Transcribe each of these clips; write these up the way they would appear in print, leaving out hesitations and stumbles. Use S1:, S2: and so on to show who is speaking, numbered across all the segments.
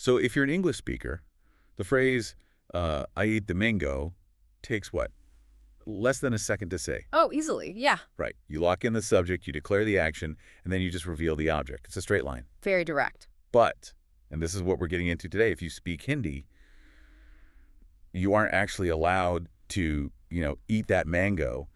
S1: So if you're an English speaker, the phrase, I eat the mango, takes what? Less than a second to say.
S2: Oh, easily, yeah.
S1: Right. You lock in the subject, you declare the action, and then you just reveal the object. It's a straight line.
S2: Very direct.
S1: But, and this is what we're getting into today, if you speak Hindi, you aren't actually allowed to, eat that mango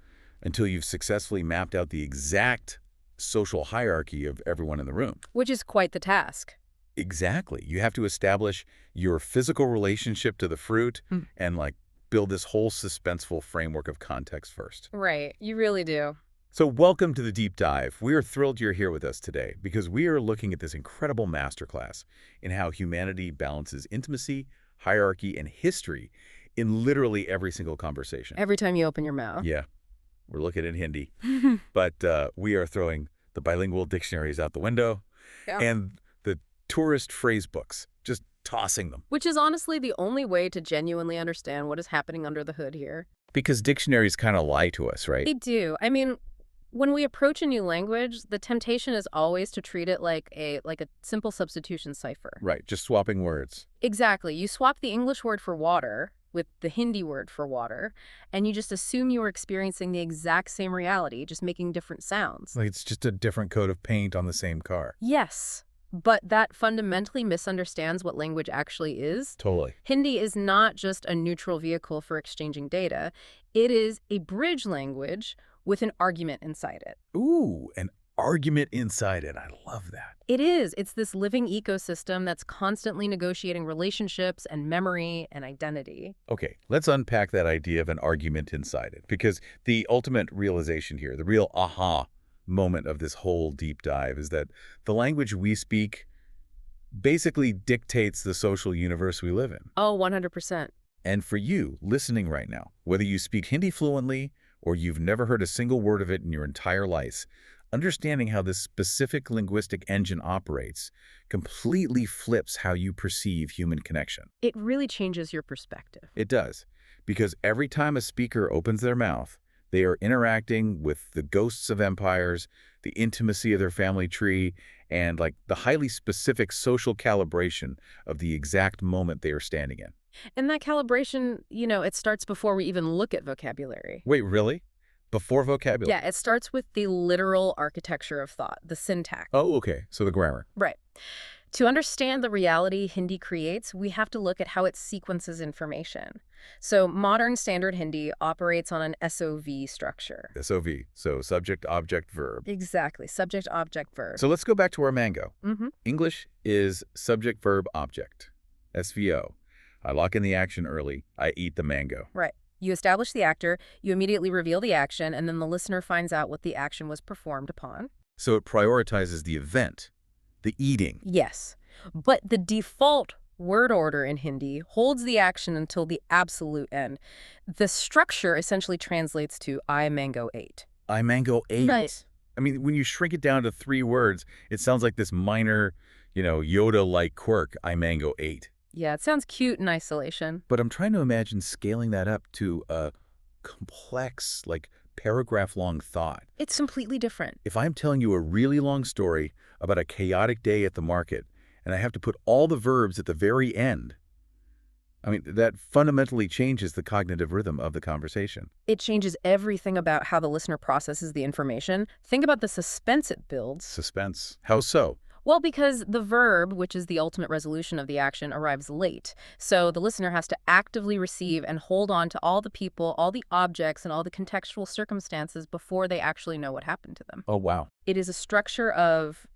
S1: until you've successfully mapped out the exact social hierarchy of everyone in the room.
S2: Which is quite the task.
S1: Exactly. You have to establish your physical relationship to the fruit and, build this whole suspenseful framework of context first.
S2: Right. You really do.
S1: So welcome to the deep dive. We are thrilled you're here with us today because we are looking at this incredible masterclass in how humanity balances intimacy, hierarchy, and history in literally every single conversation.
S2: Every time you open your mouth.
S1: Yeah. We're looking at Hindi. But we are throwing the bilingual dictionaries out the window and the tourist phrase books, just tossing them.
S2: Which is honestly the only way to genuinely understand what is happening under the hood here.
S1: Because dictionaries kind of lie to us, right?
S2: They do. I mean, when we approach a new language, the temptation is always to treat it like a simple substitution cipher.
S1: Right, just swapping words.
S2: Exactly. You swap the English word for water with the Hindi word for water, and you just assume you are experiencing the exact same reality, just making different sounds.
S1: Like it's just a different coat of paint on the same car.
S2: Yes, but that fundamentally misunderstands what language actually is.
S1: Totally.
S2: Hindi is not just a neutral vehicle for exchanging data. It is a bridge language with an argument inside it.
S1: Ooh, an argument inside it. I love that.
S2: It is. It's this living ecosystem that's constantly negotiating relationships and memory and identity.
S1: Okay, let's unpack that idea of an argument inside it, because the ultimate realization here, the real aha moment of this whole deep dive is that the language we speak basically dictates the social universe we live in.
S2: Oh, 100%.
S1: And for you, listening right now, whether you speak Hindi fluently or you've never heard a single word of it in your entire life, understanding how this specific linguistic engine operates completely flips how you perceive human connection.
S2: It really changes your perspective.
S1: It does, because every time a speaker opens their mouth, they are interacting with the ghosts of empires, the intimacy of their family tree, and the highly specific social calibration of the exact moment they are standing in.
S2: And that calibration, it starts before we even look at vocabulary.
S1: Wait, really? Before vocabulary?
S2: Yeah, it starts with the literal architecture of thought, the syntax.
S1: Oh, okay. So the grammar.
S2: Right. To understand the reality Hindi creates, we have to look at how it sequences information. So modern standard Hindi operates on an SOV structure.
S1: SOV, so subject, object, verb.
S2: Exactly, subject, object, verb.
S1: So let's go back to our mango.
S2: Mm-hmm.
S1: English is subject, verb, object. SVO. I lock in the action early. I eat the mango.
S2: Right. You establish the actor, you immediately reveal the action, and then the listener finds out what the action was performed upon.
S1: So it prioritizes the event, the eating.
S2: Yes, but the default word order in Hindi holds the action until the absolute end. The structure essentially translates to I mango ate.
S1: I mango ate.
S2: Right.
S1: I mean, when you shrink it down to 3 words, it sounds like this minor, Yoda-like quirk, I mango ate.
S2: Yeah, it sounds cute in isolation.
S1: But I'm trying to imagine scaling that up to a complex, paragraph-long thought.
S2: It's completely different.
S1: If I'm telling you a really long story about a chaotic day at the market, and I have to put all the verbs at the very end, I mean, that fundamentally changes the cognitive rhythm of the conversation.
S2: It changes everything about how the listener processes the information. Think about the suspense it builds.
S1: Suspense. How so?
S2: Well, because the verb, which is the ultimate resolution of the action, arrives late. So the listener has to actively receive and hold on to all the people, all the objects, and all the contextual circumstances before they actually know what happened to them.
S1: Oh, wow.
S2: It is a structure of,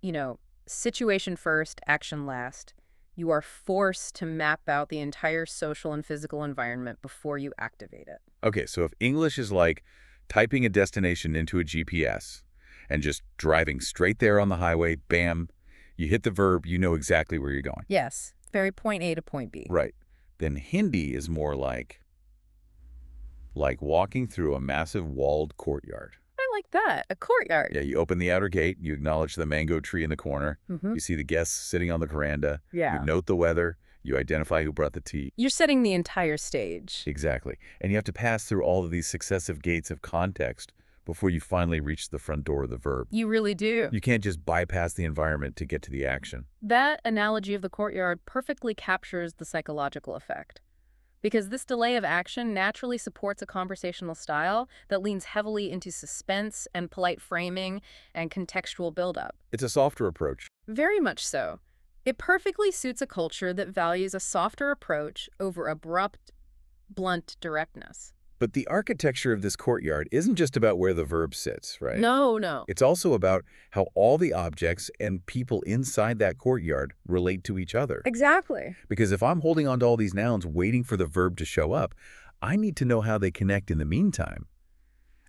S2: situation first, action last. You are forced to map out the entire social and physical environment before you activate it.
S1: Okay, so if English is like typing a destination into a GPS and just driving straight there on the highway, bam, you hit the verb, you know exactly where you're going.
S2: Yes, very point A to point B.
S1: Right. Then Hindi is more like walking through a massive walled courtyard.
S2: I like that. A courtyard.
S1: Yeah, you open the outer gate, you acknowledge the mango tree in the corner, you see the guests sitting on the veranda, you note the weather, you identify who brought the tea.
S2: You're setting the entire stage.
S1: Exactly. And you have to pass through all of these successive gates of context before you finally reach the front door of the verb.
S2: You really do.
S1: You can't just bypass the environment to get to the action.
S2: That analogy of the courtyard perfectly captures the psychological effect. Because this delay of action naturally supports a conversational style that leans heavily into suspense and polite framing and contextual buildup.
S1: It's a softer approach.
S2: Very much so. It perfectly suits a culture that values a softer approach over abrupt, blunt directness.
S1: But the architecture of this courtyard isn't just about where the verb sits, right?
S2: No.
S1: It's also about how all the objects and people inside that courtyard relate to each other.
S2: Exactly.
S1: Because if I'm holding on to all these nouns waiting for the verb to show up, I need to know how they connect in the meantime.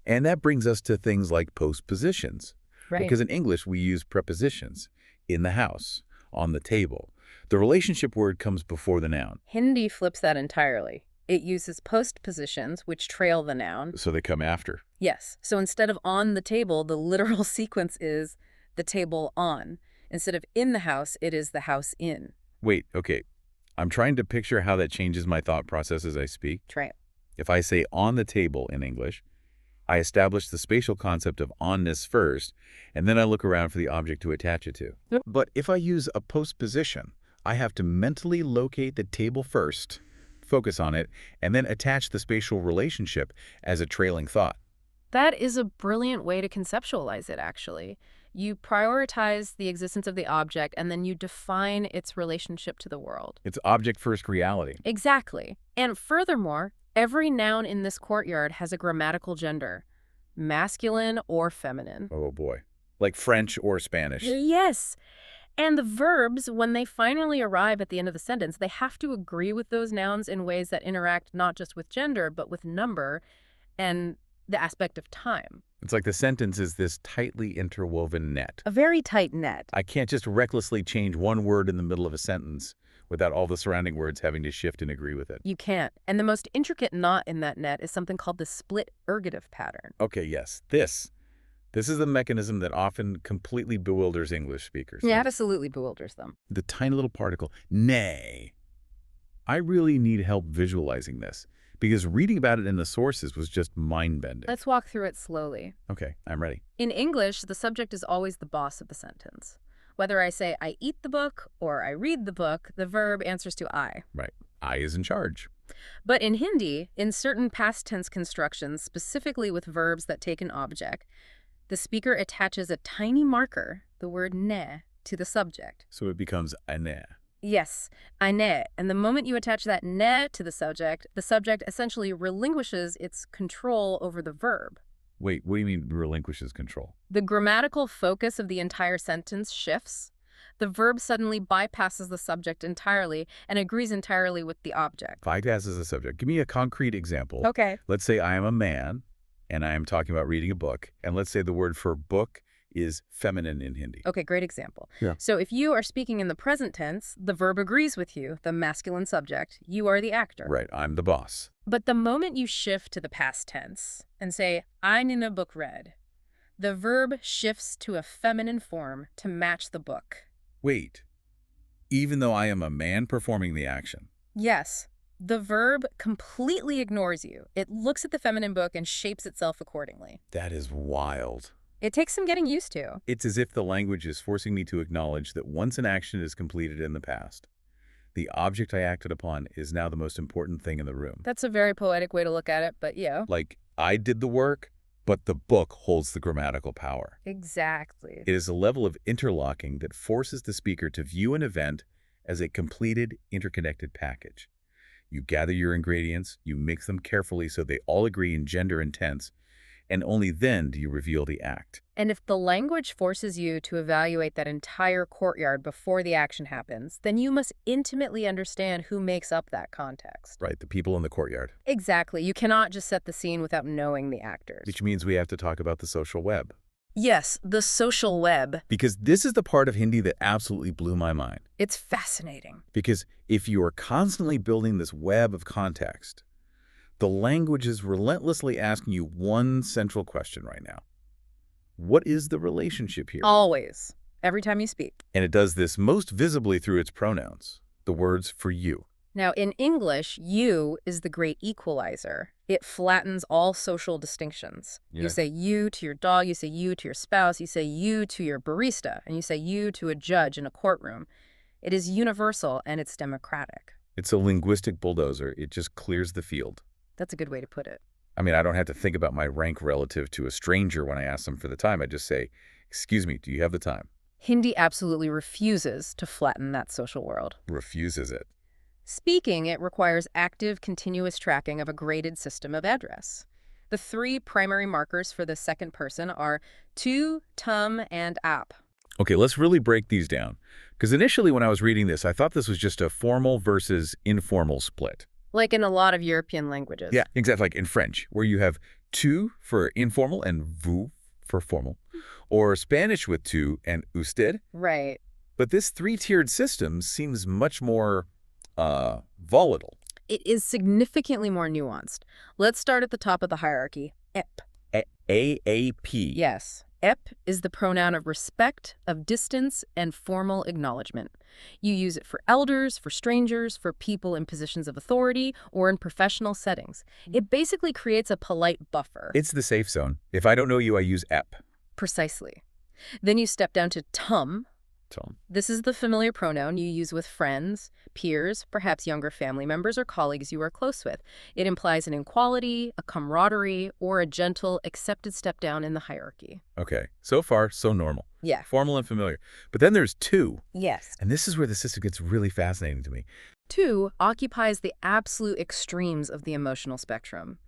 S1: And that brings us to things like postpositions.
S2: Right.
S1: Because in English, we use prepositions. In the house, on the table. The relationship word comes before the noun.
S2: Hindi flips that entirely. It uses postpositions, which trail the noun.
S1: So they come after.
S2: Yes. So instead of on the table, the literal sequence is the table on. Instead of in the house, it is the house in.
S1: Wait, okay. I'm trying to picture how that changes my thought process as I speak.
S2: Try it.
S1: If I say on the table in English, I establish the spatial concept of onness first, and then I look around for the object to attach it to.
S2: Yep.
S1: But if I use a postposition, I have to mentally locate the table first, focus on it, and then attach the spatial relationship as a trailing thought.
S2: That is a brilliant way to conceptualize it, actually. You prioritize the existence of the object, and then you define its relationship to the world.
S1: It's object-first reality.
S2: Exactly. And furthermore, every noun in this courtyard has a grammatical gender, masculine or feminine.
S1: Oh boy. Like French or Spanish.
S2: Yes. And the verbs, when they finally arrive at the end of the sentence, they have to agree with those nouns in ways that interact not just with gender, but with number and the aspect of time.
S1: It's like the sentence is this tightly interwoven net.
S2: A very tight net.
S1: I can't just recklessly change one word in the middle of a sentence without all the surrounding words having to shift and agree with it.
S2: You can't. And the most intricate knot in that net is something called the split ergative pattern.
S1: Okay, yes. This is the mechanism that often completely bewilders English speakers.
S2: Yeah, it absolutely bewilders them.
S1: The tiny little particle, nay. I really need help visualizing this because reading about it in the sources was just mind-bending.
S2: Let's walk through it slowly.
S1: Okay, I'm ready.
S2: In English, the subject is always the boss of the sentence. Whether I say I eat the book or I read the book, the verb answers to I.
S1: Right. I is in charge.
S2: But in Hindi, in certain past tense constructions, specifically with verbs that take an object, the speaker attaches a tiny marker, the word ne, to the subject.
S1: So it becomes ane.
S2: Yes, aine. And the moment you attach that ne to the subject essentially relinquishes its control over the verb.
S1: Wait, what do you mean relinquishes control?
S2: The grammatical focus of the entire sentence shifts. The verb suddenly bypasses the subject entirely and agrees entirely with the object.
S1: Bypasses the subject. Give me a concrete example.
S2: Okay.
S1: Let's say I am a man and I am talking about reading a book. And let's say the word for book is feminine in Hindi.
S2: Okay, great example.
S1: Yeah.
S2: So if you are speaking in the present tense, the verb agrees with you, the masculine subject. You are the actor.
S1: Right, I'm the boss.
S2: But the moment you shift to the past tense and say, I'm in a book read, the verb shifts to a feminine form to match the book.
S1: Wait, even though I am a man performing the action?
S2: Yes. The verb completely ignores you. It looks at the feminine book and shapes itself accordingly.
S1: That is wild.
S2: It takes some getting used to.
S1: It's as if the language is forcing me to acknowledge that once an action is completed in the past, the object I acted upon is now the most important thing in the room.
S2: That's a very poetic way to look at it, but yeah.
S1: Like, I did the work, but the book holds the grammatical power.
S2: Exactly.
S1: It is a level of interlocking that forces the speaker to view an event as a completed, interconnected package. You gather your ingredients, you mix them carefully so they all agree in gender and tense, and only then do you reveal the act.
S2: And if the language forces you to evaluate that entire courtyard before the action happens, then you must intimately understand who makes up that context.
S1: Right, the people in the courtyard.
S2: Exactly. You cannot just set the scene without knowing the actors.
S1: Which means we have to talk about the social web.
S2: Yes, the social web.
S1: Because this is the part of Hindi that absolutely blew my mind.
S2: It's fascinating.
S1: Because if you are constantly building this web of context, the language is relentlessly asking you one central question right now. What is the relationship here?
S2: Always. Every time you speak.
S1: And it does this most visibly through its pronouns, the words for you.
S2: Now, in English, you is the great equalizer. It flattens all social distinctions. You
S1: Yeah.
S2: say you to your dog, you say you to your spouse, you say you to your barista, and you say you to a judge in a courtroom. It is universal and it's democratic.
S1: It's a linguistic bulldozer. It just clears the field.
S2: That's a good way to put it.
S1: I mean, I don't have to think about my rank relative to a stranger when I ask them for the time. I just say, excuse me, do you have the time?
S2: Hindi absolutely refuses to flatten that social world.
S1: Refuses it.
S2: Speaking, it requires active, continuous tracking of a graded system of address. The three primary markers for the second person are tu, tum, and ap.
S1: Okay, let's really break these down. Because initially when I was reading this, I thought this was just a formal versus informal split.
S2: Like in a lot of European languages.
S1: Yeah, exactly, like in French, where you have tu for informal and vous for formal. Or Spanish with tu and usted.
S2: Right.
S1: But this three-tiered system seems much more volatile.
S2: It is significantly more nuanced. Let's start at the top of the hierarchy. Ep.
S1: AAP.
S2: Yes. Ep is the pronoun of respect, of distance, and formal acknowledgement. You use it for elders, for strangers, for people in positions of authority, or in professional settings. It basically creates a polite buffer.
S1: It's the safe zone. If I don't know you, I use ep.
S2: Precisely. Then you step down to tum.
S1: Tom.
S2: This is the familiar pronoun you use with friends, peers, perhaps younger family members or colleagues you are close with. It implies an equality, a camaraderie, or a gentle, accepted step down in the hierarchy.
S1: Okay, so far, so normal.
S2: Yeah.
S1: Formal and familiar. But then there's tu.
S2: Yes.
S1: And this is where the system gets really fascinating to me.
S2: Tu occupies the absolute extremes of the emotional spectrum.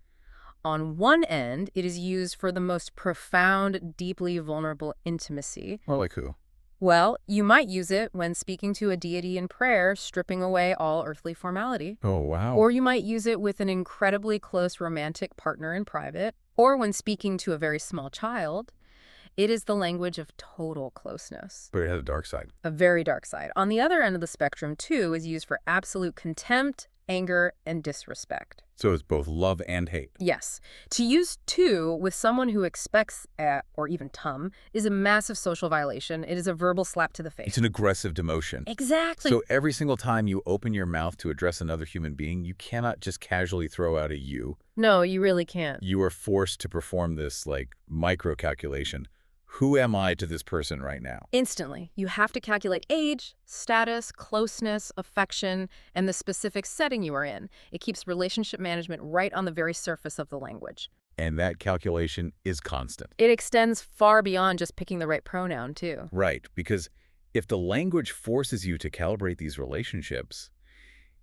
S2: On one end, it is used for the most profound, deeply vulnerable intimacy.
S1: More like who?
S2: Well, you might use it when speaking to a deity in prayer, stripping away all earthly formality.
S1: Oh, wow.
S2: Or you might use it with an incredibly close romantic partner in private. Or when speaking to a very small child. It is the language of total closeness.
S1: But it has a dark side.
S2: A very dark side. On the other end of the spectrum, tu is used for absolute contempt, anger, and disrespect.
S1: So it's both love and hate.
S2: Yes. To use tu with someone who expects or even tum is a massive social violation. It is a verbal slap to the face.
S1: It's an aggressive demotion.
S2: Exactly.
S1: So every single time you open your mouth to address another human being, you cannot just casually throw out a you.
S2: No, you really can't.
S1: You are forced to perform this, like, micro-calculation. Who am I to this person right now?
S2: Instantly. You have to calculate age, status, closeness, affection, and the specific setting you are in. It keeps relationship management right on the very surface of the language.
S1: And that calculation is constant.
S2: It extends far beyond just picking the right pronoun, too.
S1: Right, because if the language forces you to calibrate these relationships,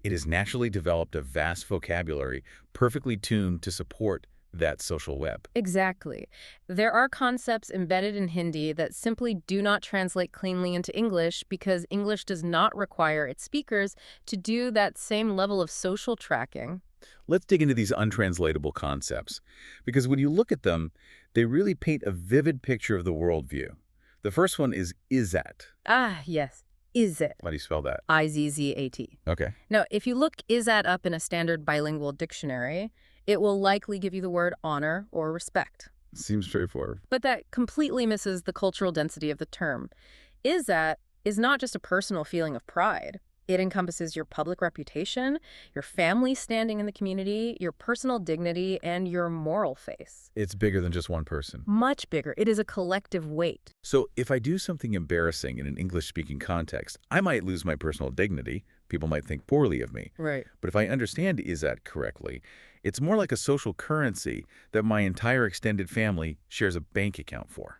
S1: it has naturally developed a vast vocabulary perfectly tuned to support that social web.
S2: Exactly. There are concepts embedded in Hindi that simply do not translate cleanly into English because English does not require its speakers to do that same level of social tracking.
S1: Let's dig into these untranslatable concepts, because when you look at them, they really paint a vivid picture of the worldview. The first one is izzat.
S2: Ah, yes. Izzat.
S1: How do you spell that?
S2: I-Z-Z-A-T.
S1: Okay.
S2: Now, if you look izzat up in a standard bilingual dictionary, it will likely give you the word honor or respect.
S1: Seems straightforward.
S2: But that completely misses the cultural density of the term. Izzat is not just a personal feeling of pride. It encompasses your public reputation, your family standing in the community, your personal dignity, and your moral face.
S1: It's bigger than just one person.
S2: Much bigger. It is a collective weight.
S1: So if I do something embarrassing in an English-speaking context, I might lose my personal dignity. People might think poorly of me.
S2: Right.
S1: But if I understand izzat correctly, it's more like a social currency that my entire extended family shares a bank account for.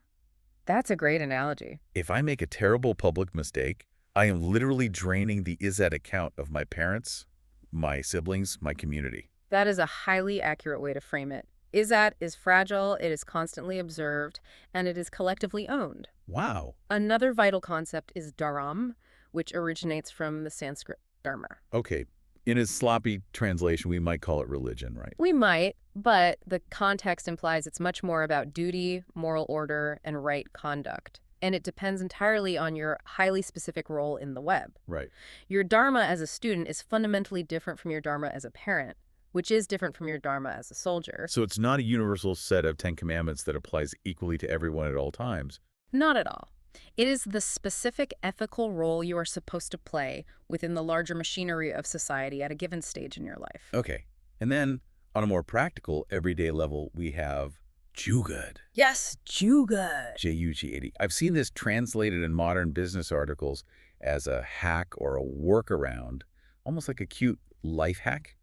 S2: That's a great analogy.
S1: If I make a terrible public mistake, I am literally draining the izzat account of my parents, my siblings, my community.
S2: That is a highly accurate way to frame it. Izzat is fragile, it is constantly observed, and it is collectively owned.
S1: Wow.
S2: Another vital concept is dharam, which originates from the Sanskrit dharma.
S1: Okay. In its sloppy translation, we might call it religion, right?
S2: We might, but the context implies it's much more about duty, moral order, and right conduct. And it depends entirely on your highly specific role in the web.
S1: Right.
S2: Your dharma as a student is fundamentally different from your dharma as a parent, which is different from your dharma as a soldier.
S1: So it's not a universal set of 10 commandments that applies equally to everyone at all times.
S2: Not at all. It is the specific ethical role you are supposed to play within the larger machinery of society at a given stage in your life.
S1: Okay. And then On a more practical, everyday level, we have Jugad.
S2: Yes, Jugad.
S1: J-U-G-A-D. I've seen this translated in modern business articles as a hack or a workaround, almost like a cute life hack,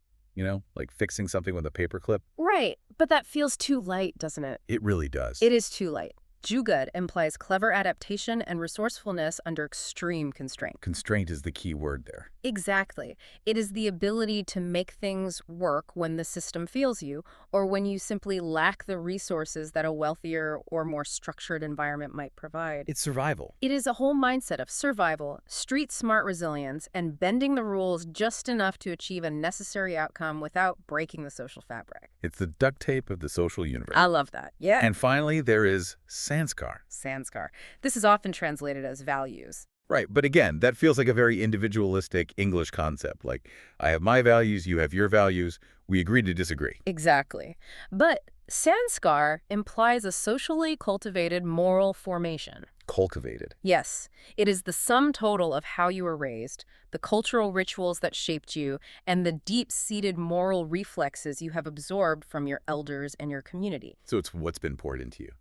S1: like fixing something with a paperclip.
S2: Right, but that feels too light, doesn't it?
S1: It really does.
S2: It is too light. Jugad implies clever adaptation and resourcefulness under extreme constraint.
S1: Constraint is the key word there.
S2: Exactly. It is the ability to make things work when the system fails you, or when you simply lack the resources that a wealthier or more structured environment might provide.
S1: It's survival.
S2: It is a whole mindset of survival, street-smart resilience, and bending the rules just enough to achieve a necessary outcome without breaking the social fabric.
S1: It's the duct tape of the social universe.
S2: I love that. Yeah.
S1: And finally, there is Sanskar.
S2: Sanskar. This is often translated as values.
S1: Right, but again, that feels like a very individualistic English concept. Like, I have my values, you have your values, we agree to disagree.
S2: Exactly. But Sanskar implies a socially cultivated moral formation.
S1: Cultivated.
S2: Yes, it is the sum total of how you were raised, the cultural rituals that shaped you, and the deep-seated moral reflexes you have absorbed from your elders and your community.
S1: So it's what's been poured into you.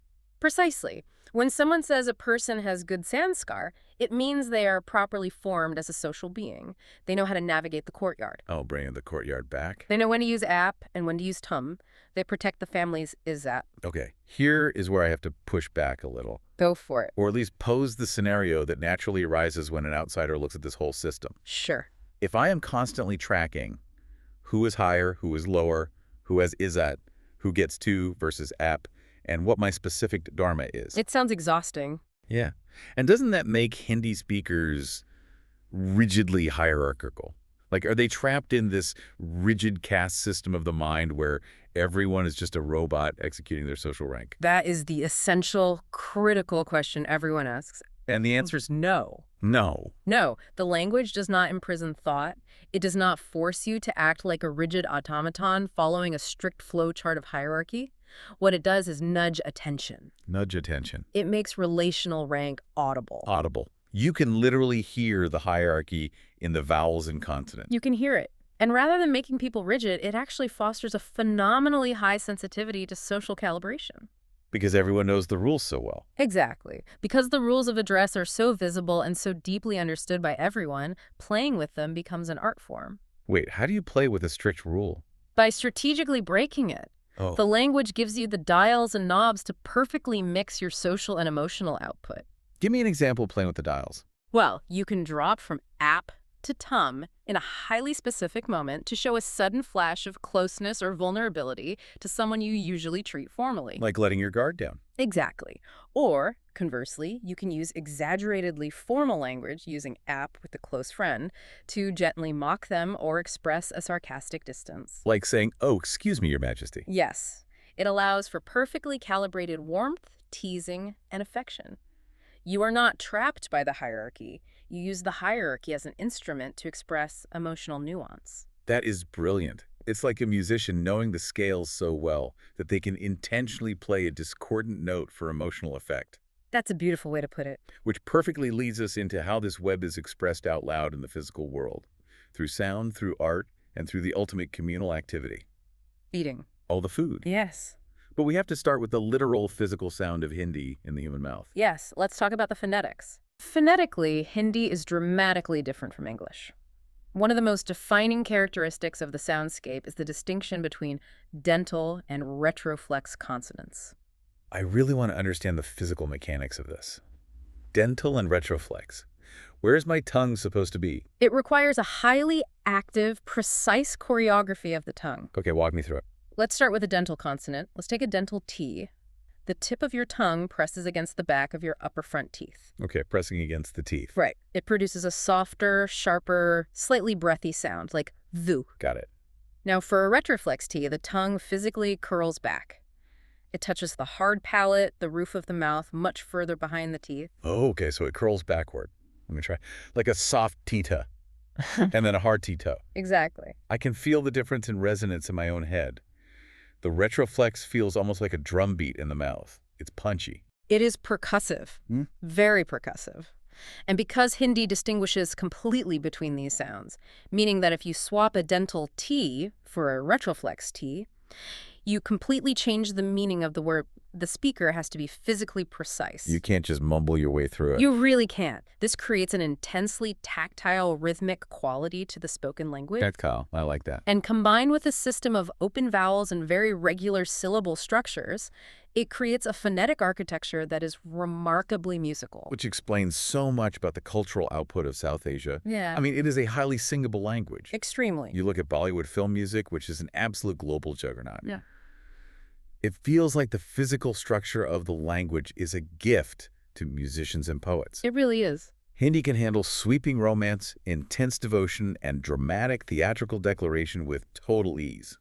S2: Precisely. When someone says a person has good sanskar, it means they are properly formed as a social being. They know how to navigate the courtyard.
S1: Oh, bringing the courtyard back.
S2: They know when to use app and when to use tum. They protect the family's izzat.
S1: Okay, here is where I have to push back a little.
S2: Go for it.
S1: Or at least pose the scenario that naturally arises when an outsider looks at this whole system.
S2: Sure.
S1: If I am constantly tracking who is higher, who is lower, who has izzat, who gets to versus app, and what my specific dharma is.
S2: It sounds exhausting.
S1: Yeah. And doesn't that make Hindi speakers rigidly hierarchical? Like, are they trapped in this rigid caste system of the mind where everyone is just a robot executing their social rank?
S2: That is the essential, critical question everyone asks.
S1: And the answer
S2: Answer's no.
S1: no.
S2: No, the language does not imprison thought. It does not force you to act like a rigid automaton following a strict flowchart of hierarchy. What it does is nudge attention.
S1: Nudge attention.
S2: It makes relational rank audible.
S1: Audible. You can literally hear the hierarchy in the vowels and consonants.
S2: You can hear it. And rather than making people rigid, it actually fosters a phenomenally high sensitivity to social calibration.
S1: Because everyone knows the rules so well.
S2: Exactly. Because the rules of address are so visible and so deeply understood by everyone, playing with them becomes an art form.
S1: Wait, how do you play with a strict rule?
S2: By strategically breaking it.
S1: Oh,
S2: The language gives you the dials and knobs to perfectly mix your social and emotional output.
S1: give me an example of playing with the dials.
S2: Well, you can drop from app to tum in a highly specific moment to show a sudden flash of closeness or vulnerability to someone you usually treat formally.
S1: Like letting your guard down.
S2: Exactly. Or, conversely, you can use exaggeratedly formal language using app with a close friend to gently mock them or express a sarcastic distance.
S1: Like saying, oh, excuse me, Your Majesty.
S2: Yes, it allows for perfectly calibrated warmth, teasing, and affection. You are not trapped by the hierarchy. You use the hierarchy as an instrument to express emotional nuance.
S1: That is brilliant. It's like a musician knowing the scales so well that they can intentionally play a discordant note for emotional effect.
S2: That's a beautiful way to put it.
S1: Which perfectly leads us into how this web is expressed out loud in the physical world. Through sound, through art, and through the ultimate communal activity.
S2: Eating.
S1: All the food.
S2: Yes.
S1: But we have to start with the literal physical sound of Hindi in the human mouth.
S2: Yes, let's talk about the phonetics. Phonetically, Hindi is dramatically different from English. One of the most defining characteristics of the soundscape is the distinction between dental and retroflex consonants.
S1: I really want to understand the physical mechanics of this. Dental and retroflex. Where is my tongue supposed to be?
S2: It requires a highly active, precise choreography of the tongue.
S1: Okay, walk me through it.
S2: Let's start with a dental consonant. Let's take a dental T. The tip of your tongue presses against the back of your upper front teeth.
S1: Okay, pressing against the teeth.
S2: Right. It produces a softer, sharper, slightly breathy sound, like thu.
S1: Got it.
S2: Now, for a retroflex T, the tongue physically curls back. It touches the hard palate, the roof of the mouth, much further behind the teeth.
S1: Oh, okay, so it curls backward. Let me try. Like a soft tita, and then a hard tito.
S2: Exactly.
S1: I can feel the difference in resonance in my own head. The retroflex feels almost like a drum beat in the mouth. It's punchy.
S2: It is percussive, very percussive. And because Hindi distinguishes completely between these sounds, meaning that if you swap a dental T for a retroflex T, You completely change the meaning of the word. The speaker has to be physically precise.
S1: You can't just mumble your way through it.
S2: You really can't. This creates an intensely tactile, rhythmic quality to the spoken language.
S1: Tactile. I like that.
S2: And combined with a system of open vowels and very regular syllable structures, it creates a phonetic architecture that is remarkably musical.
S1: Which explains so much about the cultural output of South Asia.
S2: Yeah.
S1: I mean, it is a highly singable language.
S2: Extremely.
S1: You look at Bollywood film music, which is an absolute global juggernaut.
S2: Yeah.
S1: It feels like the physical structure of the language is a gift to musicians and poets.
S2: It really is.
S1: Hindi can handle sweeping romance, intense devotion, and dramatic theatrical declaration with total ease.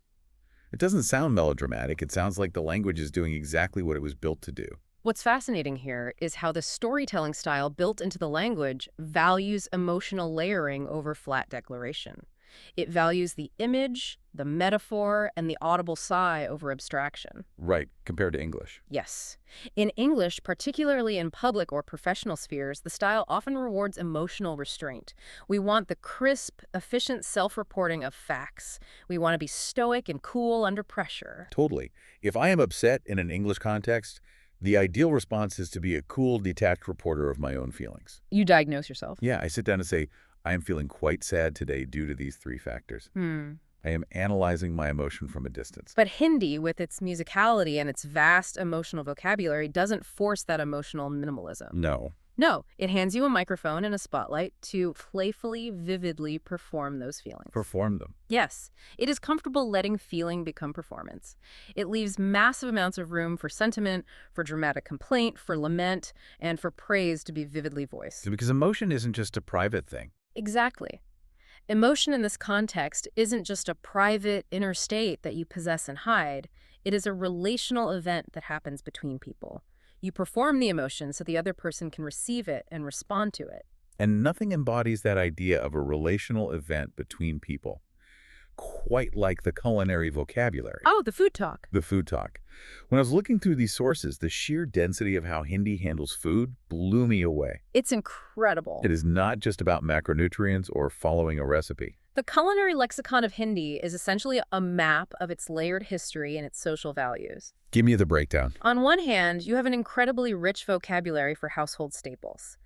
S1: It doesn't sound melodramatic. It sounds like the language is doing exactly what it was built to do.
S2: What's fascinating here is how the storytelling style built into the language values emotional layering over flat declaration. It values the image, the metaphor, and the audible sigh over abstraction.
S1: Right, compared to English.
S2: Yes. In English, particularly in public or professional spheres, the style often rewards emotional restraint. We want the crisp, efficient self-reporting of facts. We want to be stoic and cool under pressure.
S1: Totally. If I am upset in an English context, the ideal response is to be a cool, detached reporter of my own feelings.
S2: You diagnose yourself.
S1: Yeah, I sit down and say, I am feeling quite sad today due to these 3 factors. I am analyzing my emotion from a distance.
S2: But Hindi, with its musicality and its vast emotional vocabulary, doesn't force that emotional minimalism.
S1: No.
S2: No, it hands you a microphone and a spotlight to playfully, vividly perform those feelings.
S1: Perform them.
S2: Yes, it is comfortable letting feeling become performance. It leaves massive amounts of room for sentiment, for dramatic complaint, for lament, and for praise to be vividly voiced.
S1: Because emotion isn't just a private thing.
S2: Exactly. Emotion in this context isn't just a private inner state that you possess and hide. It is a relational event that happens between people. You perform the emotion so the other person can receive it and respond to it.
S1: And nothing embodies that idea of a relational event between people quite like the culinary vocabulary.
S2: Oh, the food talk.
S1: The food talk. When I was looking through these sources, the sheer density of how Hindi handles food blew me away.
S2: It's incredible.
S1: It is not just about macronutrients or following a recipe.
S2: The culinary lexicon of Hindi is essentially a map of its layered history and its social values.
S1: Give me the breakdown.
S2: On one hand, you have an incredibly rich vocabulary for household staples.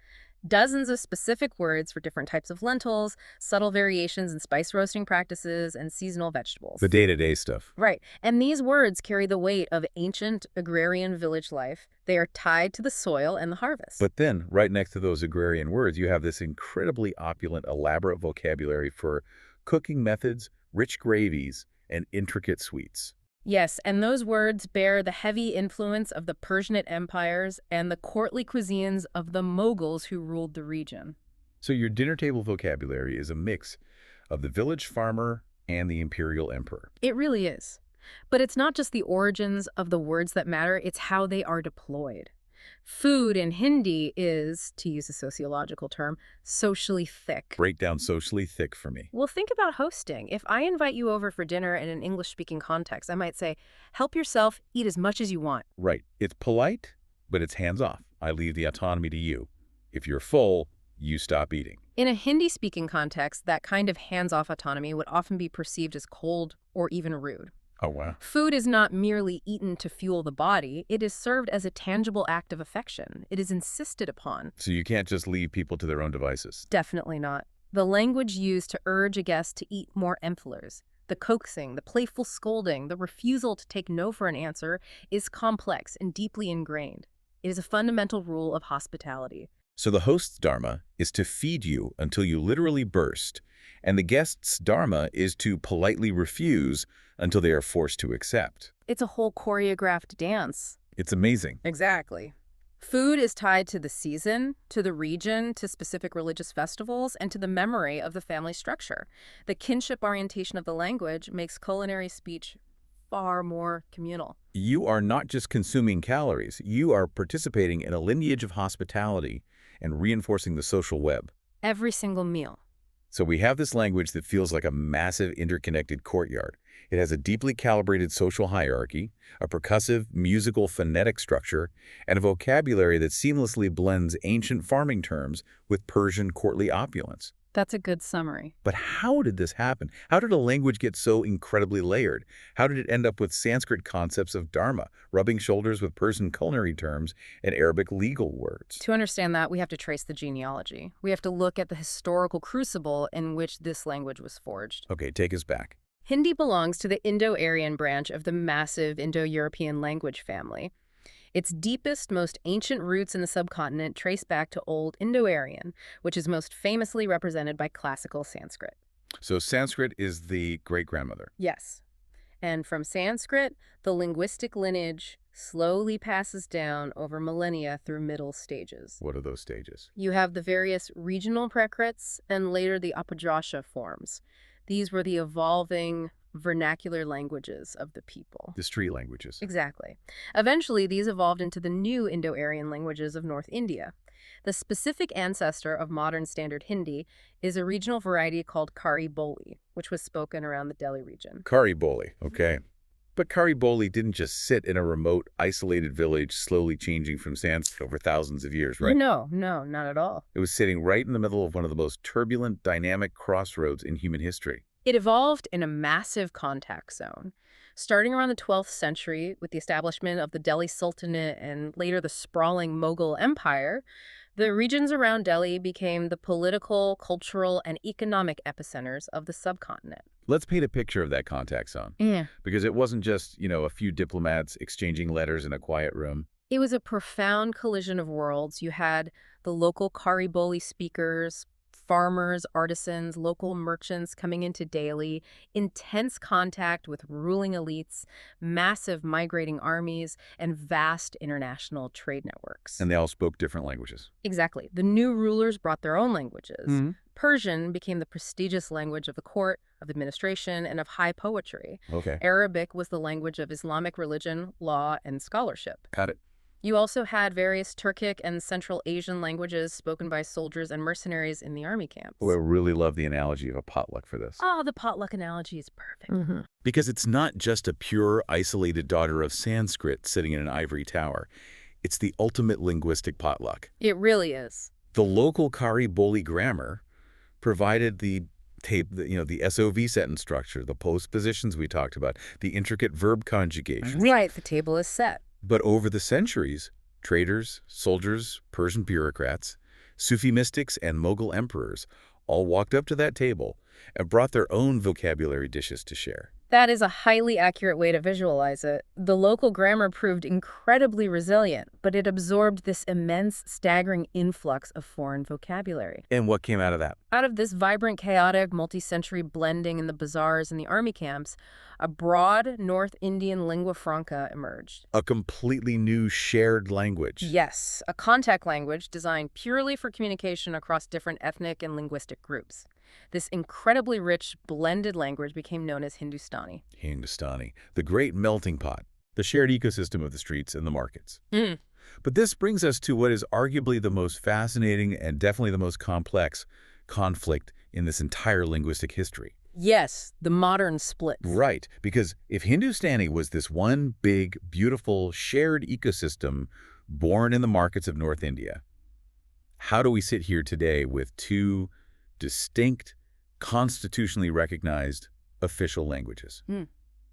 S2: Dozens of specific words for different types of lentils, subtle variations in spice roasting practices, and seasonal vegetables.
S1: The day-to-day stuff.
S2: Right. And these words carry the weight of ancient agrarian village life. They are tied to the soil and the harvest.
S1: But then, right next to those agrarian words, you have this incredibly opulent, elaborate vocabulary for cooking methods, rich gravies, and intricate sweets.
S2: Yes, and those words bear the heavy influence of the Persianate empires and the courtly cuisines of the Mughals who ruled the region.
S1: So your dinner table vocabulary is a mix of the village farmer and the imperial emperor.
S2: It really is. But it's not just the origins of the words that matter, it's how they are deployed. Food in Hindi is, to use a sociological term, socially thick.
S1: Break down socially thick for me.
S2: Well, think about hosting. If I invite you over for dinner in an English-speaking context, I might say, help yourself, eat as much as you want.
S1: Right. It's polite, but it's hands-off. I leave the autonomy to you. If you're full, you stop eating.
S2: In a Hindi-speaking context, that kind of hands-off autonomy would often be perceived as cold or even rude.
S1: Oh, wow.
S2: Food is not merely eaten to fuel the body. It is served as a tangible act of affection. It is insisted upon.
S1: So you can't just leave people to their own devices.
S2: Definitely not. The language used to urge a guest to eat more emphlers, the coaxing, the playful scolding, the refusal to take no for an answer is complex and deeply ingrained. It is a fundamental rule of hospitality.
S1: So the host's dharma is to feed you until you literally burst, and the guest's dharma is to politely refuse until they are forced to accept.
S2: It's a whole choreographed dance.
S1: It's amazing.
S2: Exactly. Food is tied to the season, to the region, to specific religious festivals, and to the memory of the family structure. The kinship orientation of the language makes culinary speech far more communal.
S1: You are not just consuming calories. You are participating in a lineage of hospitality and reinforcing the social web.
S2: Every single meal.
S1: So we have this language that feels like a massive interconnected courtyard. It has a deeply calibrated social hierarchy, a percussive musical phonetic structure, and a vocabulary that seamlessly blends ancient farming terms with Persian courtly opulence.
S2: That's a good summary.
S1: But how did this happen? How did a language get so incredibly layered? How did it end up with Sanskrit concepts of dharma, rubbing shoulders with Persian culinary terms and Arabic legal words?
S2: To understand that, we have to trace the genealogy. We have to look at the historical crucible in which this language was forged.
S1: Okay, take us back.
S2: Hindi belongs to the Indo-Aryan branch of the massive Indo-European language family. Its deepest, most ancient roots in the subcontinent trace back to Old Indo-Aryan, which is most famously represented by classical Sanskrit.
S1: So Sanskrit is the great-grandmother.
S2: Yes. And from Sanskrit, the linguistic lineage slowly passes down over millennia through middle stages.
S1: What are those stages?
S2: You have the various regional Prakrits and later the Apadrasha forms. These were the evolving vernacular languages of the people.
S1: The street languages.
S2: Exactly. Eventually, these evolved into the new Indo-Aryan languages of North India. The specific ancestor of modern Standard Hindi is a regional variety called Kari Boli, which was spoken around the Delhi region.
S1: Kari Boli, okay. But Kari Boli didn't just sit in a remote, isolated village slowly changing from Sanskrit over thousands of years, right?
S2: No, not at all.
S1: It was sitting right in the middle of one of the most turbulent, dynamic crossroads in human history.
S2: It evolved in a massive contact zone. Starting around the 12th century with the establishment of the Delhi Sultanate and later the sprawling Mughal Empire, the regions around Delhi became the political, cultural, and economic epicenters of the subcontinent.
S1: Let's paint a picture of that contact zone.
S2: Yeah.
S1: Because it wasn't just, a few diplomats exchanging letters in a quiet room.
S2: It was a profound collision of worlds. You had the local Kari Boli speakers, farmers, artisans, local merchants coming into daily, intense contact with ruling elites, massive migrating armies, and vast international trade networks.
S1: And they all spoke different languages.
S2: Exactly. The new rulers brought their own languages.
S1: Mm-hmm.
S2: Persian became the prestigious language of the court, of administration, and of high poetry.
S1: Okay.
S2: Arabic was the language of Islamic religion, law, and scholarship.
S1: Got it.
S2: You also had various Turkic and Central Asian languages spoken by soldiers and mercenaries in the army camps.
S1: Oh, I really love the analogy of a potluck for this.
S2: Oh, the potluck analogy is perfect.
S1: Because it's not just a pure, isolated daughter of Sanskrit sitting in an ivory tower. It's the ultimate linguistic potluck.
S2: It really is.
S1: The local Kari Boli grammar provided the the SOV sentence structure, the postpositions we talked about, the intricate verb conjugations.
S2: Right, the table is set.
S1: But over the centuries, traders, soldiers, Persian bureaucrats, Sufi mystics, and Mughal emperors all walked up to that table and brought their own vocabulary dishes to share.
S2: That is a highly accurate way to visualize it. The local grammar proved incredibly resilient, but it absorbed this immense, staggering influx of foreign vocabulary.
S1: And what came out of that?
S2: Out of this vibrant, chaotic, multi-century blending in the bazaars and the army camps, a broad North Indian lingua franca emerged.
S1: A completely new shared language.
S2: Yes, a contact language designed purely for communication across different ethnic and linguistic groups. This incredibly rich, blended language became known as Hindustani.
S1: Hindustani, the great melting pot, the shared ecosystem of the streets and the markets. But this brings us to what is arguably the most fascinating and definitely the most complex conflict in this entire linguistic history.
S2: Yes, the modern split.
S1: Right, because if Hindustani was this one big, beautiful, shared ecosystem born in the markets of North India, how do we sit here today with two distinct, constitutionally recognized official languages?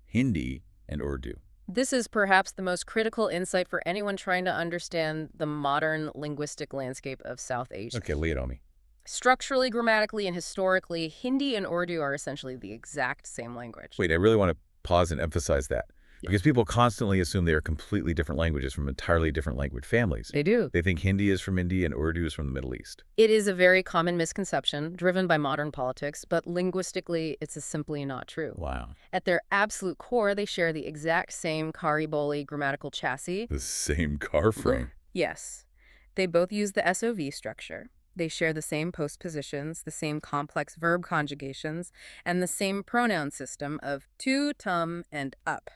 S1: Hindi and Urdu.
S2: This is perhaps the most critical insight for anyone trying to understand the modern linguistic landscape of South Asia.
S1: Okay, lay it on me.
S2: Structurally, grammatically, and historically, Hindi and Urdu are essentially the exact same language.
S1: Wait, I really want to pause and emphasize that. Because people constantly assume they are completely different languages from entirely different language families.
S2: They do.
S1: They think Hindi is from India and Urdu is from the Middle East.
S2: It is a very common misconception driven by modern politics, but linguistically, it's simply not true.
S1: Wow.
S2: At their absolute core, they share the exact same Kari Boli grammatical chassis.
S1: The same car frame.
S2: Yes. They both use the SOV structure. They share the same postpositions, the same complex verb conjugations, and the same pronoun system of to, tum, and up.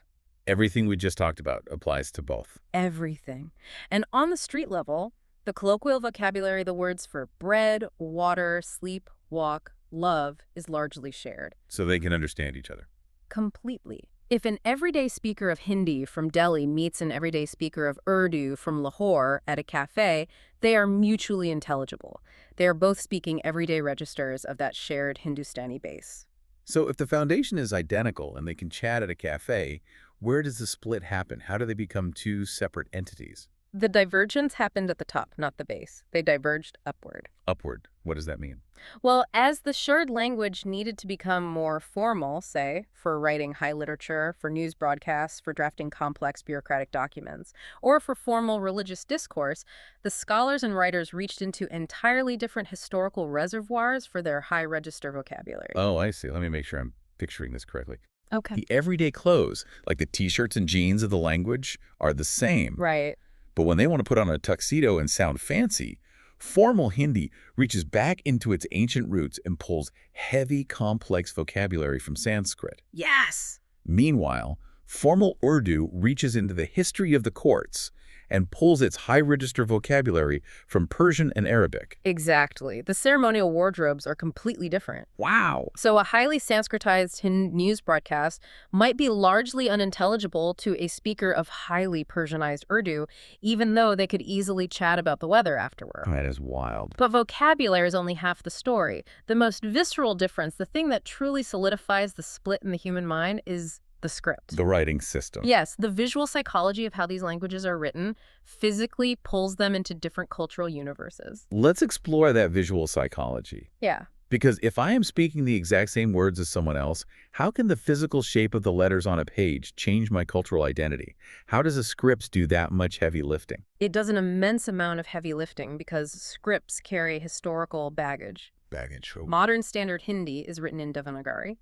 S1: Everything we just talked about applies to both.
S2: Everything. And on the street level, the colloquial vocabulary, the words for bread, water, sleep, walk, love, is largely shared.
S1: So they can understand each other.
S2: Completely. If an everyday speaker of Hindi from Delhi meets an everyday speaker of Urdu from Lahore at a cafe, they are mutually intelligible. They are both speaking everyday registers of that shared Hindustani base.
S1: So if the foundation is identical and they can chat at a cafe, where does the split happen? How do they become two separate entities?
S2: The divergence happened at the top, not the base. They diverged upward.
S1: Upward. What does that mean?
S2: Well, as the shared language needed to become more formal, say, for writing high literature, for news broadcasts, for drafting complex bureaucratic documents, or for formal religious discourse, the scholars and writers reached into entirely different historical reservoirs for their high register vocabulary.
S1: Oh, I see. Let me make sure I'm picturing this correctly.
S2: Okay.
S1: The everyday clothes, like the t-shirts and jeans of the language, are the same.
S2: Right.
S1: But when they want to put on a tuxedo and sound fancy, formal Hindi reaches back into its ancient roots and pulls heavy, complex vocabulary from Sanskrit.
S2: Yes.
S1: Meanwhile, formal Urdu reaches into the history of the courts and pulls its high-register vocabulary from Persian and Arabic.
S2: Exactly. The ceremonial wardrobes are completely different.
S1: Wow!
S2: So a highly Sanskritized Hindi news broadcast might be largely unintelligible to a speaker of highly Persianized Urdu, even though they could easily chat about the weather afterward.
S1: That is wild.
S2: But vocabulary is only half the story. The most visceral difference, the thing that truly solidifies the split in the human mind, is the script.
S1: The writing system.
S2: Yes, the visual psychology of how these languages are written physically pulls them into different cultural universes.
S1: Let's explore that visual psychology.
S2: Yeah.
S1: Because if I am speaking the exact same words as someone else, how can the physical shape of the letters on a page change my cultural identity? How does a script do that much heavy lifting?
S2: It does an immense amount of heavy lifting because scripts carry historical baggage.
S1: Baggage.
S2: Modern Standard Hindi is written in Devanagari.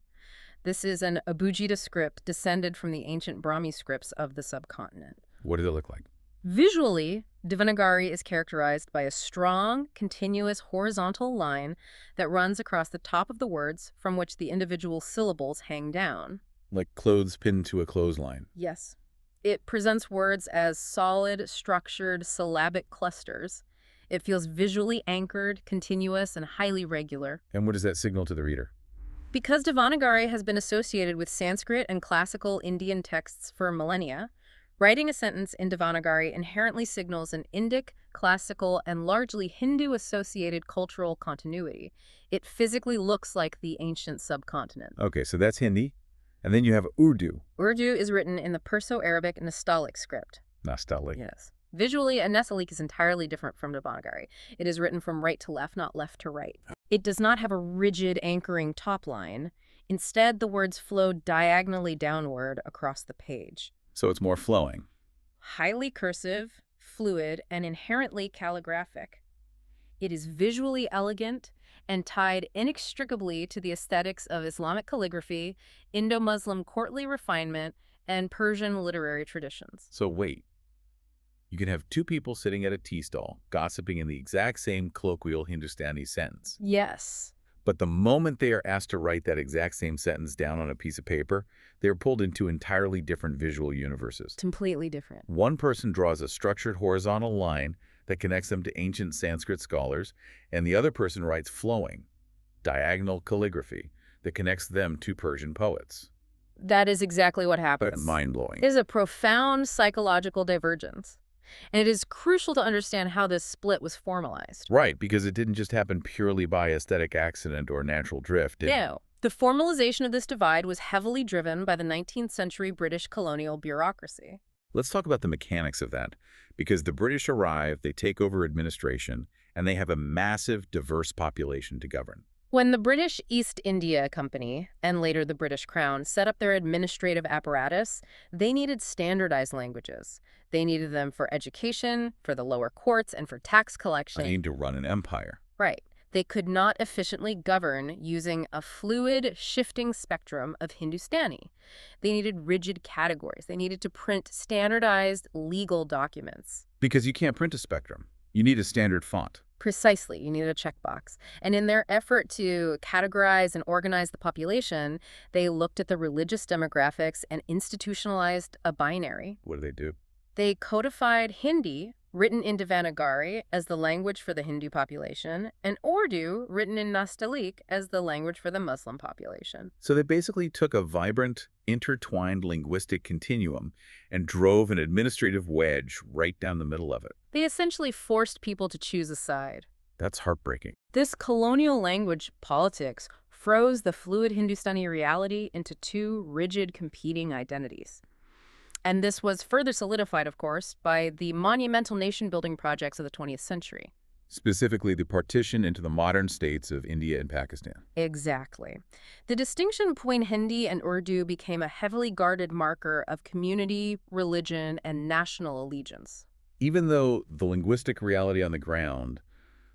S2: This is an Abugida script descended from the ancient Brahmi scripts of the subcontinent.
S1: What does it look like?
S2: Visually, Devanagari is characterized by a strong, continuous horizontal line that runs across the top of the words from which the individual syllables hang down.
S1: Like clothes pinned to a clothesline.
S2: Yes. It presents words as solid, structured, syllabic clusters. It feels visually anchored, continuous, and highly regular.
S1: And what does that signal to the reader?
S2: Because Devanagari has been associated with Sanskrit and classical Indian texts for millennia, writing a sentence in Devanagari inherently signals an Indic, classical, and largely Hindu-associated cultural continuity. It physically looks like the ancient subcontinent.
S1: Okay, so that's Hindi. And then you have Urdu.
S2: Urdu is written in the Perso-Arabic Nastaliq script.
S1: Nastaliq.
S2: Yes. Visually, a Nastaliq is entirely different from Devanagari. It is written from right to left, not left to right. It does not have a rigid anchoring top line. Instead, the words flow diagonally downward across the page.
S1: So it's more flowing.
S2: Highly cursive, fluid, and inherently calligraphic. It is visually elegant and tied inextricably to the aesthetics of Islamic calligraphy, Indo-Muslim courtly refinement, and Persian literary traditions.
S1: So wait. You can have two people sitting at a tea stall, gossiping in the exact same colloquial Hindustani sentence.
S2: Yes.
S1: But the moment they are asked to write that exact same sentence down on a piece of paper, they are pulled into entirely different visual universes.
S2: Completely different.
S1: One person draws a structured horizontal line that connects them to ancient Sanskrit scholars, and the other person writes flowing, diagonal calligraphy that connects them to Persian poets.
S2: That is exactly what happens.
S1: Mind-blowing.
S2: It is a profound psychological divergence. And it is crucial to understand how this split was formalized.
S1: Right, because it didn't just happen purely by aesthetic accident or natural drift.
S2: No. The formalization of this divide was heavily driven by the 19th century British colonial bureaucracy.
S1: Let's talk about the mechanics of that, because the British arrive, they take over administration, and they have a massive, diverse population to govern.
S2: When the British East India Company, and later the British Crown, set up their administrative apparatus, they needed standardized languages. They needed them for education, for the lower courts, and for tax collection.
S1: I need to run an empire.
S2: Right. They could not efficiently govern using a fluid, shifting spectrum of Hindustani. They needed rigid categories. They needed to print standardized legal documents.
S1: Because you can't print a spectrum. You need a standard font.
S2: Precisely. You needed a checkbox. And in their effort to categorize and organize the population, they looked at the religious demographics and institutionalized a binary.
S1: What do?
S2: They codified Hindi, written in Devanagari as the language for the Hindu population, and Urdu, written in Nastaliq as the language for the Muslim population.
S1: So they basically took a vibrant, intertwined linguistic continuum and drove an administrative wedge right down the middle of it.
S2: They essentially forced people to choose a side.
S1: That's heartbreaking.
S2: This colonial language politics froze the fluid Hindustani reality into two rigid competing identities. And this was further solidified, of course, by the monumental nation-building projects of the 20th century.
S1: Specifically, the partition into the modern states of India and Pakistan.
S2: Exactly. The distinction between Hindi and Urdu became a heavily guarded marker of community, religion, and national allegiance.
S1: Even though the linguistic reality on the ground,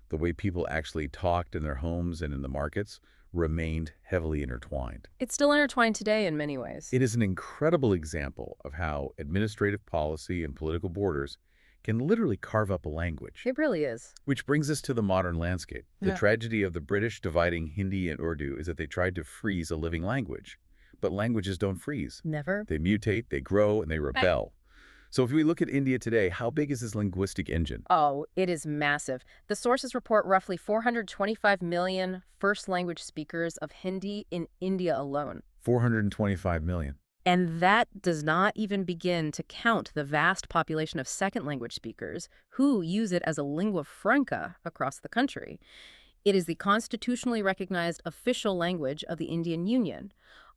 S1: the way people actually talked in their homes and in the markets, remained heavily intertwined.
S2: It's still intertwined today in many ways.
S1: It is an incredible example of how administrative policy and political borders can literally carve up a language.
S2: It really is.
S1: Which brings us to the modern landscape. The tragedy of the British dividing Hindi and Urdu is that they tried to freeze a living language. But languages don't freeze.
S2: Never.
S1: They mutate, they grow, and they rebel. So if we look at India today, how big is this linguistic engine?
S2: Oh, it is massive. The sources report roughly 425 million first-language speakers of Hindi in India alone.
S1: 425 million.
S2: And that does not even begin to count the vast population of second-language speakers who use it as a lingua franca across the country. It is the constitutionally recognized official language of the Indian Union,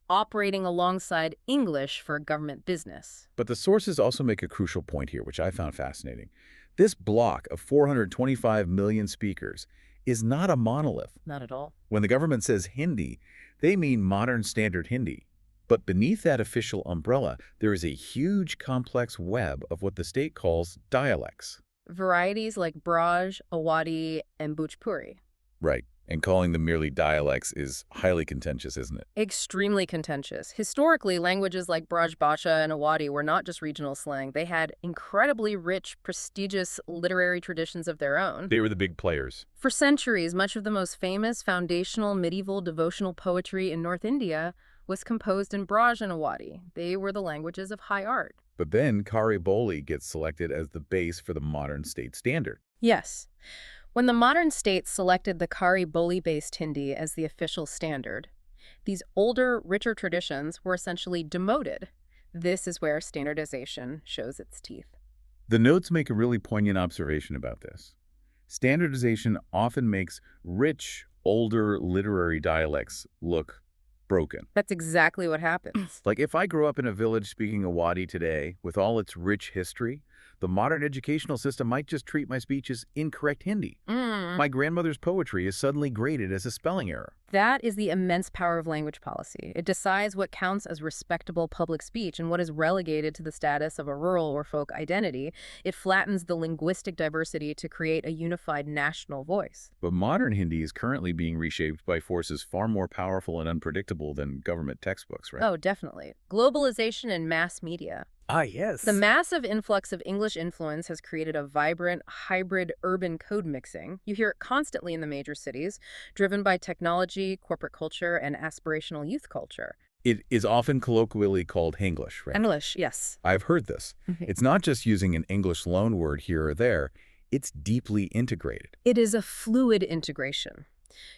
S2: operating alongside English for government business.
S1: But the sources also make a crucial point here, which I found fascinating. This block of 425 million speakers is not a monolith.
S2: Not at all.
S1: When the government says Hindi, they mean modern standard Hindi. But beneath that official umbrella, there is a huge complex web of what the state calls dialects.
S2: Varieties like Braj, Awadhi, and Bhojpuri.
S1: Right. And calling them merely dialects is highly contentious, isn't it?
S2: Extremely contentious. Historically, languages like Braj Bhasha and Awadhi were not just regional slang. They had incredibly rich, prestigious literary traditions of their own.
S1: They were the big players.
S2: For centuries, much of the most famous foundational medieval devotional poetry in North India was composed in Braj and Awadhi. They were the languages of high art.
S1: But then Kari Boli gets selected as the base for the modern state standard.
S2: Yes. When the modern states selected the Kari Boli-based Hindi as the official standard, these older, richer traditions were essentially demoted. This is where standardization shows its teeth.
S1: The notes make a really poignant observation about this. Standardization often makes rich, older literary dialects look broken.
S2: That's exactly what happens.
S1: Like if I grew up in a village speaking Awadhi today, with all its rich history, the modern educational system might just treat my speech as incorrect Hindi. My grandmother's poetry is suddenly graded as a spelling error.
S2: That is the immense power of language policy. It decides what counts as respectable public speech and what is relegated to the status of a rural or folk identity. It flattens the linguistic diversity to create a unified national voice.
S1: But modern Hindi is currently being reshaped by forces far more powerful and unpredictable than government textbooks, right?
S2: Oh, definitely. Globalization and mass media.
S1: Ah, yes.
S2: The massive influx of English influence has created a vibrant, hybrid urban code mixing. You hear it constantly in the major cities, driven by technology, corporate culture, and aspirational youth culture.
S1: It is often colloquially called Hinglish, right?
S2: English, yes.
S1: I've heard this. It's not just using an English loanword here or there. It's deeply integrated.
S2: It is a fluid integration.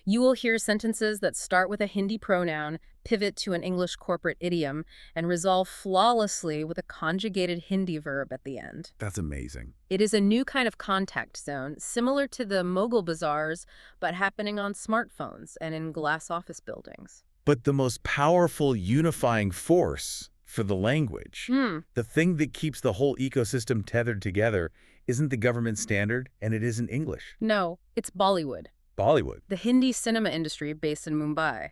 S2: You will hear sentences that start with a Hindi pronoun, pivot to an English corporate idiom, and resolve flawlessly with a conjugated Hindi verb at the end.
S1: That's amazing.
S2: It is a new kind of contact zone, similar to the Mughal bazaars, but happening on smartphones and in glass office buildings.
S1: But the most powerful unifying force for the language, the thing that keeps the whole ecosystem tethered together, isn't the government standard, and it isn't English.
S2: No, it's Bollywood.
S1: Bollywood.
S2: The Hindi cinema industry based in Mumbai.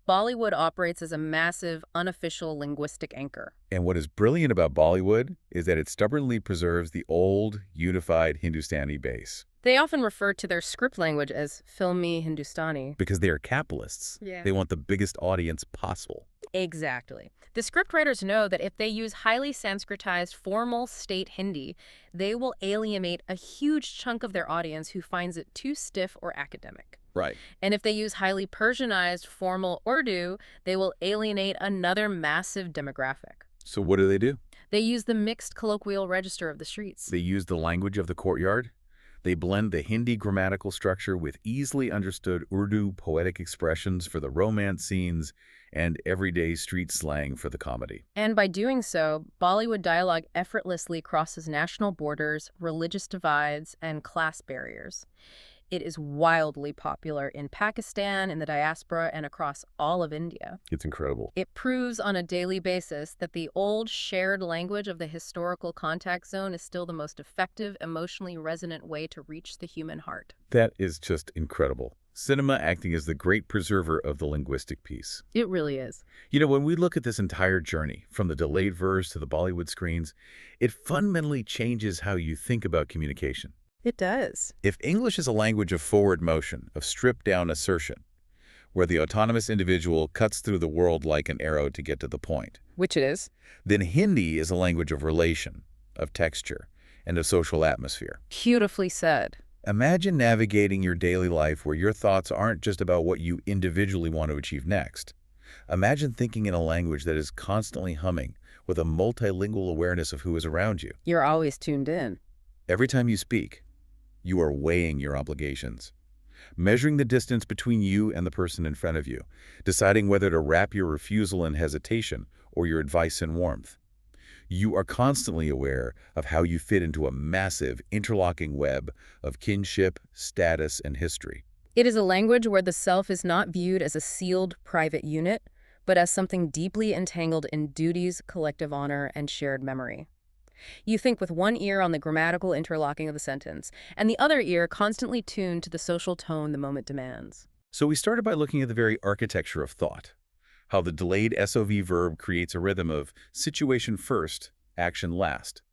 S2: Bollywood operates as a massive, unofficial linguistic anchor.
S1: And what is brilliant about Bollywood is that it stubbornly preserves the old, unified Hindustani base.
S2: They often refer to their script language as filmy Hindustani.
S1: Because they are capitalists.
S2: Yeah.
S1: They want the biggest audience possible.
S2: Exactly. The scriptwriters know that if they use highly Sanskritized formal state Hindi, they will alienate a huge chunk of their audience who finds it too stiff or academic.
S1: Right.
S2: And if they use highly Persianized formal Urdu, they will alienate another massive demographic.
S1: So what do?
S2: They use the mixed colloquial register of the streets.
S1: They use the language of the courtyard. They blend the Hindi grammatical structure with easily understood Urdu poetic expressions for the romance scenes and everyday street slang for the comedy.
S2: And by doing so, Bollywood dialogue effortlessly crosses national borders, religious divides, and class barriers. It is wildly popular in Pakistan, in the diaspora, and across all of India.
S1: It's incredible.
S2: It proves on a daily basis that the old shared language of the historical contact zone is still the most effective, emotionally resonant way to reach the human heart.
S1: That is just incredible. Cinema acting as the great preserver of the linguistic piece.
S2: It really is.
S1: You know, when we look at this entire journey, from the delayed verse to the Bollywood screens, it fundamentally changes how you think about communication.
S2: It does.
S1: If English is a language of forward motion, of stripped-down assertion, where the autonomous individual cuts through the world like an arrow to get to the point,
S2: Which it is.
S1: then Hindi is a language of relation, of texture, and of social atmosphere.
S2: Beautifully said.
S1: Imagine navigating your daily life where your thoughts aren't just about what you individually want to achieve next. Imagine thinking in a language that is constantly humming, with a multilingual awareness of who is around you.
S2: You're always tuned in.
S1: Every time you speak, you are weighing your obligations, measuring the distance between you and the person in front of you, deciding whether to wrap your refusal in hesitation or your advice in warmth. You are constantly aware of how you fit into a massive, interlocking web of kinship, status, and history.
S2: It is a language where the self is not viewed as a sealed private unit, but as something deeply entangled in duties, collective honor, and shared memory. You think with one ear on the grammatical interlocking of the sentence, and the other ear constantly tuned to the social tone the moment demands.
S1: So we started by looking at the very architecture of thought, how the delayed SOV verb creates a rhythm of situation first, action last,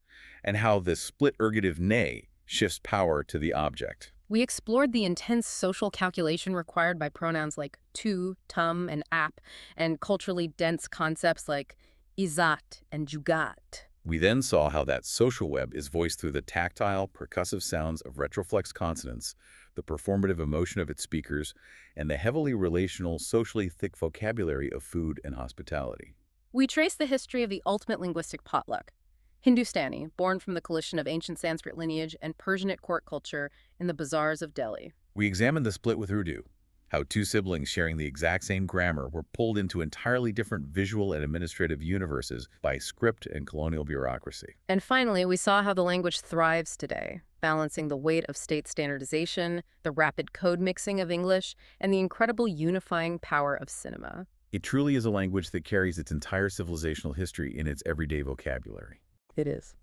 S1: and how the split ergative ne shifts power to the object.
S2: We explored the intense social calculation required by pronouns like tu, tum, and ap, and culturally dense concepts like izat and jugat.
S1: We then saw how that social web is voiced through the tactile, percussive sounds of retroflex consonants, the performative emotion of its speakers, and the heavily relational, socially thick vocabulary of food and hospitality.
S2: We trace the history of the ultimate linguistic potluck. Hindustani, born from the collision of ancient Sanskrit lineage and Persianate court culture in the bazaars of Delhi.
S1: We examined the split with Urdu, how two siblings sharing the exact same grammar were pulled into entirely different visual and administrative universes by script and colonial bureaucracy.
S2: And finally, we saw how the language thrives today, balancing the weight of state standardization, the rapid code mixing of English, and the incredible unifying power of cinema.
S1: It truly is a language that carries its entire civilizational history in its everyday vocabulary.
S2: It is.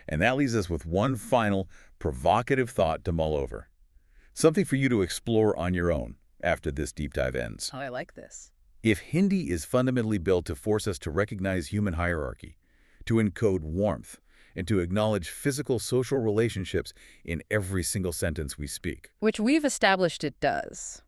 S1: And that leaves us with one final, provocative thought to mull over. Something for you to explore on your own after this deep dive ends.
S2: Oh, I like this.
S1: If Hindi is fundamentally built to force us to recognize human hierarchy, to encode warmth, and to acknowledge physical social relationships in every single sentence we speak,
S2: Which we've established it does.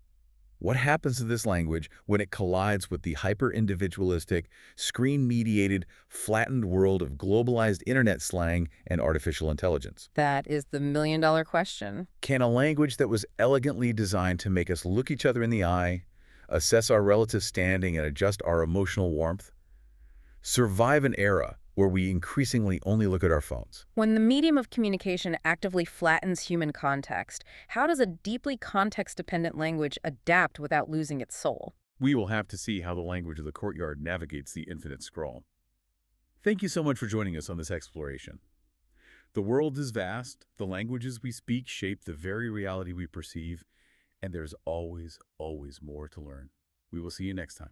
S1: what happens to this language when it collides with the hyper-individualistic, screen-mediated, flattened world of globalized internet slang and artificial intelligence?
S2: That is the million-dollar question.
S1: Can a language that was elegantly designed to make us look each other in the eye, assess our relative standing, and adjust our emotional warmth, survive an era where we increasingly only look at our phones?
S2: When the medium of communication actively flattens human context, how does a deeply context-dependent language adapt without losing its soul?
S1: We will have to see how the language of the courtyard navigates the infinite scroll. Thank you so much for joining us on this exploration. The world is vast, the languages we speak shape the very reality we perceive, and there's always, always more to learn. We will see you next time.